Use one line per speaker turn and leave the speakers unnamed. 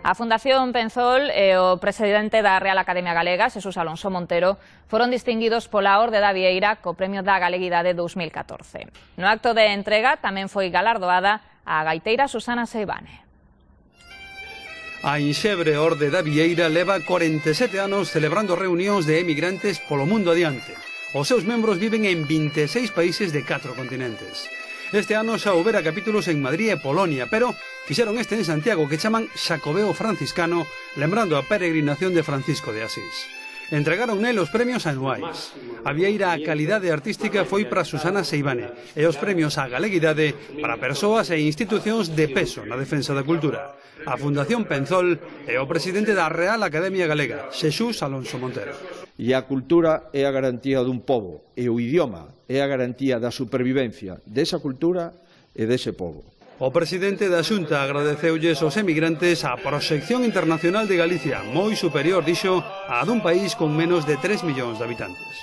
A Fundación Penzol e o presidente da Real Academia Galega, Xesús Alonso Montero, foron distinguidos pola Orde da Vieira co Premio da Galeguidade 2014. No acto de entrega tamén foi galardoada a gaiteira Susana Seivane.
A inxebre Orde da Vieira leva 47 anos celebrando reunións de emigrantes polo mundo adiante. Os seus membros viven en 26 países de 4 continentes. Este ano xa houbera capítulos en Madrid e Polonia, pero fixeron este en Santiago que chaman Xacobeo Franciscano, lembrando a peregrinación de Francisco de Asís. Entregaron nel os premios anuais. A vieira a calidade artística foi para Susana Seivane e os premios á galeguidade para persoas e institucións de peso na defensa da cultura. A Fundación Penzol e o presidente da Real Academia Galega, Xesús Alonso Montero.
E a cultura é a garantía dun pobo, e o idioma é a garantía da supervivencia desa cultura e dese pobo.
O presidente da Xunta agradeceulles aos emigrantes a proxección internacional de Galicia, moi superior, dixo, a dun país con menos de 3 millóns de habitantes.